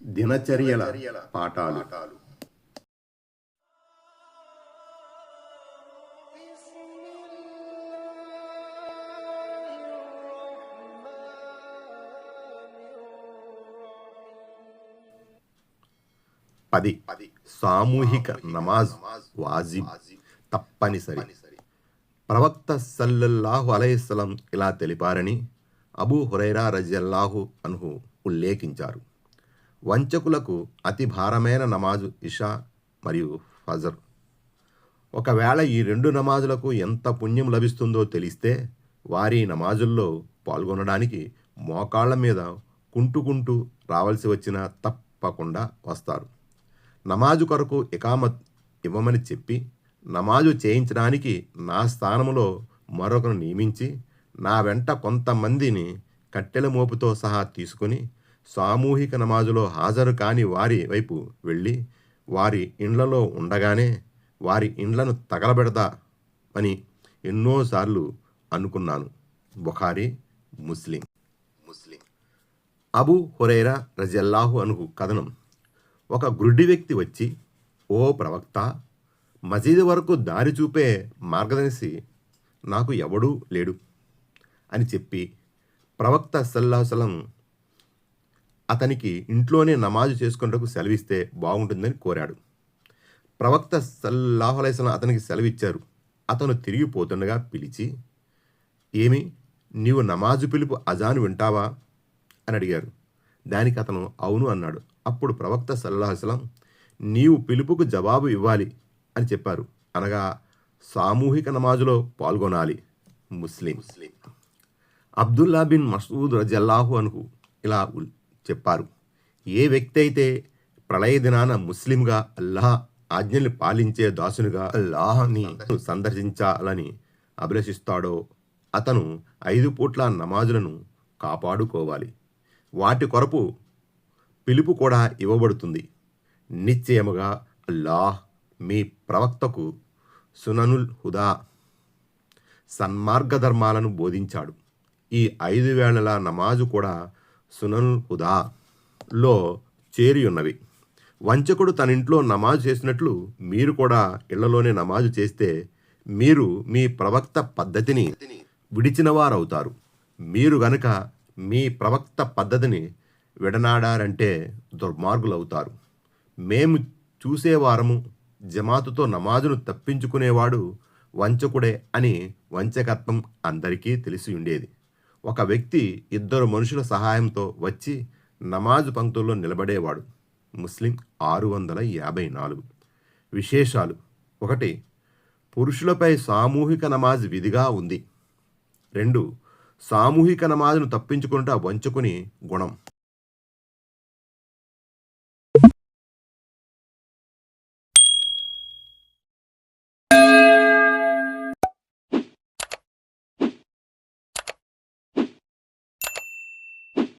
దినచర్యల పాఠాలు. పది, సామూహిక నమాజ్ వాజిబ్, తప్పనిసరి. ప్రవక్త సల్లల్లాహు అలైహిస్సలం ఇలా తెలిపారని అబూ హురైరా రజియల్లాహు అన్హు ఉల్లేఖించారు. వంచకులకు అతి భారమైన నమాజు ఇషా మరియు ఫజర్. ఒకవేళ ఈ రెండు నమాజులకు ఎంత పుణ్యం లభిస్తుందో తెలిస్తే వారి నమాజుల్లో పాల్గొనడానికి మోకాళ్ల మీద కుంటుకుంటూ రావాల్సి వచ్చినా తప్పకుండా వస్తారు. నమాజు కొరకు ఇకామత్ ఇవ్వమని చెప్పి నమాజు చేయించడానికి నా స్థానంలో మరొకరు నియమించి నా వెంట కొంతమందిని కట్టెల మోపుతో సహా తీసుకుని సామూహిక నమాజులో హాజరు కాని వారి వైపు వెళ్ళి వారి ఇండ్లలో ఉండగానే వారి ఇండ్లను తగలబెడతా అని ఎన్నోసార్లు అనుకున్నాను. బుఖారీ, ముస్లిం. అబూ హురైరా రజియల్లాహు అన్హు కథనం. ఒక గుడ్డి వ్యక్తి వచ్చి, ఓ ప్రవక్త, మసీదు వరకు దారి చూపే మార్గదర్శి నాకు ఎవడూ లేడు అని చెప్పి ప్రవక్త సల్లల్లాహు అలైహి వసల్లం అతనికి ఇంట్లోనే నమాజు చేసుకున్నటకు సెలవిస్తే బాగుంటుందని కోరాడు. ప్రవక్త సల్లల్లాహు అలైహి వసల్లం అతనికి సెలవిచ్చారు. అతను తిరిగిపోతుండగా పిలిచి, ఏమి, నీవు నమాజు పిలుపు అజాను వింటావా అని అడిగారు. దానికి అతను అవును అన్నాడు. అప్పుడు ప్రవక్త సల్లల్లాహు అలైహి వసల్లం, నీవు పిలుపుకు జవాబు ఇవ్వాలి అని చెప్పారు. అనగా సామూహిక నమాజులో పాల్గొనాలి. ముస్లిం. అబ్దుల్లా బిన్ మసూద్ రజియల్లాహు అన్హు ఇలా చెప్పారు. ఏ వ్యక్తి అయితే ప్రళయ దినాన ముస్లింగా అల్లాహ్ ఆజ్ఞల్ని పాలించే దాసునిగా అల్లాహ్ని సందర్శించాలని అభిలషిస్తాడో అతను 5 పూట్ల నమాజులను కాపాడుకోవాలి. వాటి కొరకు పిలుపు కూడా ఇవ్వబడుతుంది. నిశ్చయముగా అల్లాహ్ మీ ప్రవక్తకు సుననుల్ హుదా, సన్మార్గధర్మాలను బోధించాడు. ఈ 5 వేళల నమాజు కూడా సుననుల్ హుదాలో చేరి ఉన్నవి. వంచకుడు తన ఇంట్లో నమాజు చేసినట్లు మీరు కూడా ఇళ్లలోనే నమాజు చేస్తే మీరు మీ ప్రవక్త పద్ధతిని విడిచిన వారవుతారు. మీరు గనుక మీ ప్రవక్త పద్ధతిని విడనాడారంటే దుర్మార్గులవుతారు. మేము చూసేవారము, జమాతుతో నమాజును తప్పించుకునేవాడు వంచకుడే అని వంచకత్వం అందరికీ తెలిసి ఉండేది. ఒక వ్యక్తి 2 మనుషుల సహాయంతో వచ్చి నమాజు పంక్తుల్లో నిలబడేవాడు. ముస్లిం 654. విశేషాలు. 1. పురుషులపై సామూహిక నమాజ్ విధిగా ఉంది. 2. సామూహిక నమాజును తప్పించుకుంటా వంచుకుని గుణం.